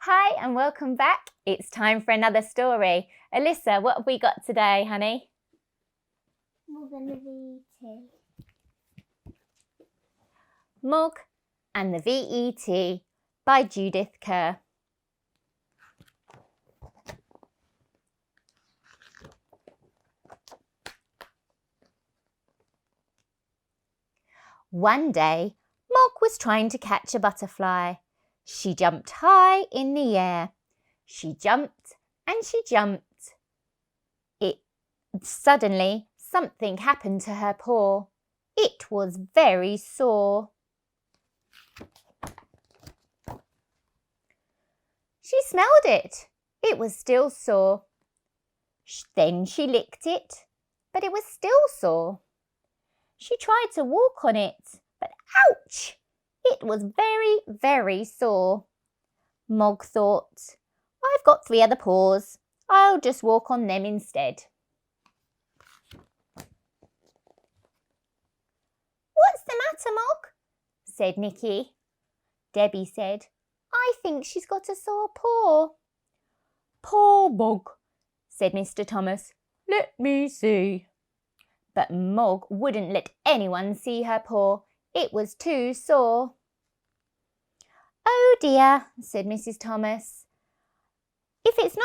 Hi and welcome back. It's time for another story. Alyssa, what have we got today, honey? Mog and the V.E.T. Mog and the V.E.T. by Judith Kerr. One day, Mog was trying to catch a butterfly. She jumped high in the air. She jumped and she jumped. Suddenly, something happened to her paw. It was very sore. She smelled it. It was still sore. Then she licked it, but it was still sore. She tried to walk on it, but ouch! It was very, very sore. Mog thought, I've got 3 other paws. I'll just walk on them instead. What's the matter, Mog? Said Nicky. Debbie said, I think she's got a sore paw. Poor Mog, said Mr. Thomas. Let me see. But Mog wouldn't let anyone see her paw. It was too sore. Oh dear, said Mrs. Thomas. If it's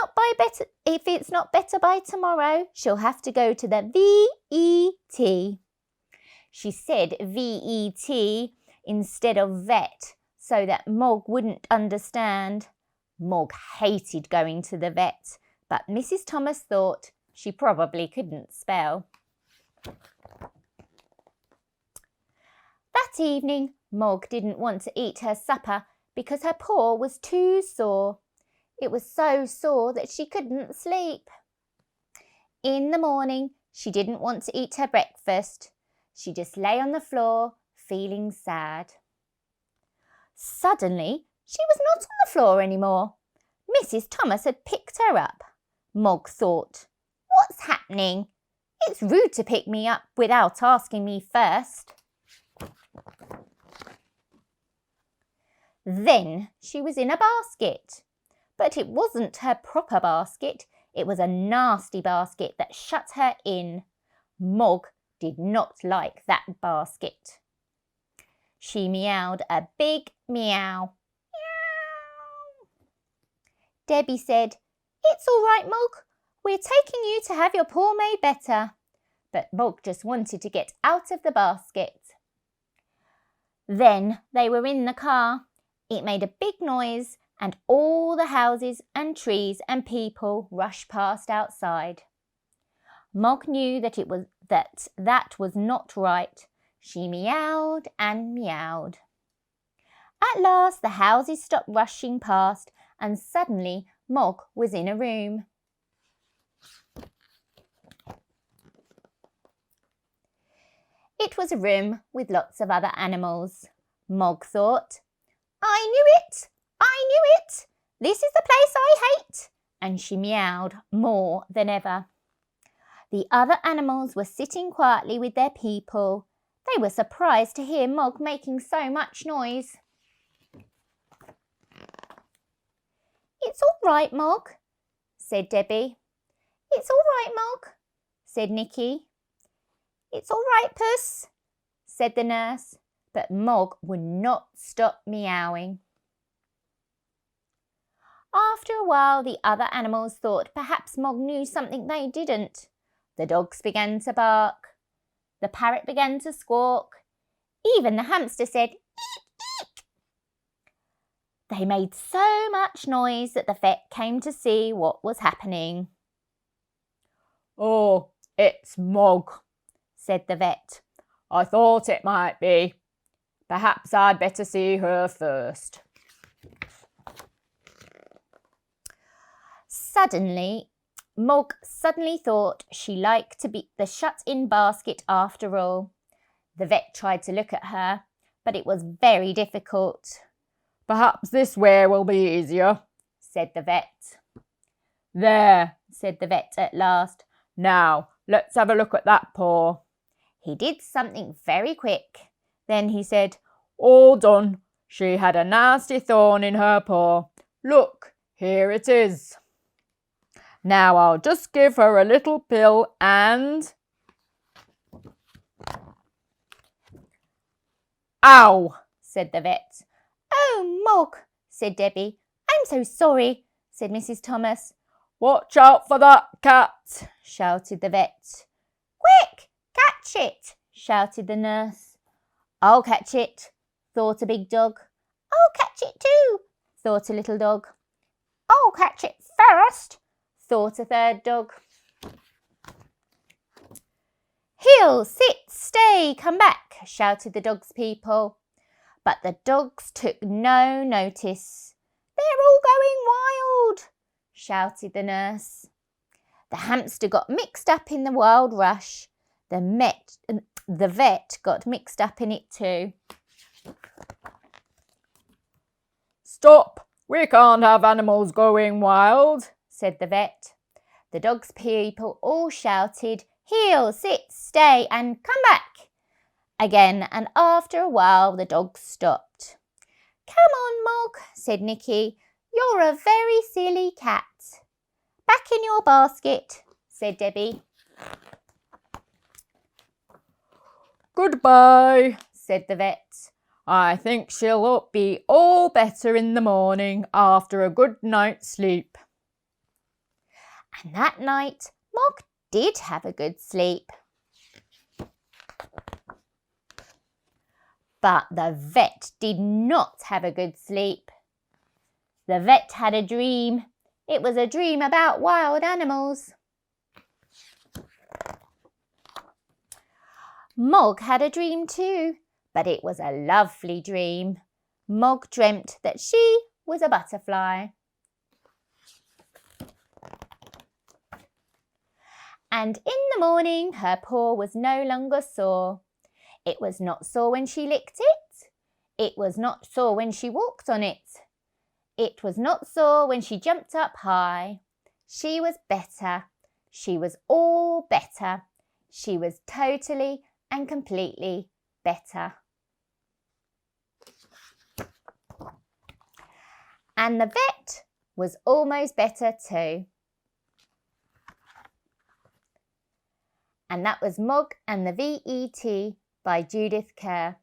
not better by tomorrow, she'll have to go to the V.E.T. She said V.E.T. instead of vet so that Mog wouldn't understand. Mog hated going to the vet, but Mrs. Thomas thought she probably couldn't spell. That evening, Mog didn't want to eat her supper because her paw was too sore. It was so sore that she couldn't sleep. In the morning, she didn't want to eat her breakfast. She just lay on the floor, feeling sad. Suddenly, she was not on the floor anymore. Mrs. Thomas had picked her up. Mog thought, what's happening? It's rude to pick me up without asking me first. Then she was in a basket. But it wasn't her proper basket. It was a nasty basket that shut her in. Mog did not like that basket. She meowed a big meow. Meow. Debbie said, It's all right, Mog. We're taking you to have your paw made better. But Mog just wanted to get out of the basket. Then they were in the car. It made a big noise and all the houses and trees and people rushed past outside. Mog knew that that was not right. She meowed and meowed. At last the houses stopped rushing past and suddenly Mog was in a room. It was a room with lots of other animals. Mog thought, I knew it! I knew it! This is the place I hate! And she meowed more than ever. The other animals were sitting quietly with their people. They were surprised to hear Mog making so much noise. It's all right, Mog, said Debbie. It's all right, Mog, said Nicky. It's all right, Puss, said the nurse. But Mog would not stop meowing. After a while, the other animals thought perhaps Mog knew something they didn't. The dogs began to bark. The parrot began to squawk. Even the hamster said, eek, eek. They made so much noise that the vet came to see what was happening. Oh, it's Mog, said the vet. I thought it might be. Perhaps I'd better see her first. Mog suddenly thought she liked to be the shut-in basket after all. The vet tried to look at her, but it was very difficult. Perhaps this way will be easier, said the vet. There, said the vet at last. Now, let's have a look at that paw. He did something very quick. Then he said, All done. She had a nasty thorn in her paw. Look, Here it is. Now I'll just give her a little pill and... Ow! said the vet. Oh, Mog, said Debbie. I'm so sorry, said Mrs. Thomas. Watch out for that cat, shouted the vet. Quick, catch it, shouted the nurse. I'll catch it, thought a big dog. I'll catch it too, thought a little dog. I'll catch it first, thought a third dog. Heel, sit, stay, come back, shouted the dog's people. But the dogs took no notice. They're all going wild, shouted the nurse. The hamster got mixed up in the wild rush. The vet got mixed up in it too. Stop! We can't have animals going wild, said the vet. The dog's people all shouted, heel, sit, stay and come back again, and after a while the dogs stopped. Come on, Mog, said Nicky. You're a very silly cat. Back in your basket, said Debbie. Goodbye, said the vet. I think she'll be all better in the morning after a good night's sleep. And that night, Mog did have a good sleep. But the vet did not have a good sleep. The vet had a dream. It was a dream about wild animals. Mog had a dream too, but it was a lovely dream. Mog dreamt that she was a butterfly. And in the morning her paw was no longer sore. It was not sore when she licked it. It was not sore when she walked on it. It was not sore when she jumped up high. She was better. She was all better. She was totally and completely better. And the vet was almost better too. And that was Mog and the V.E.T. by Judith Kerr.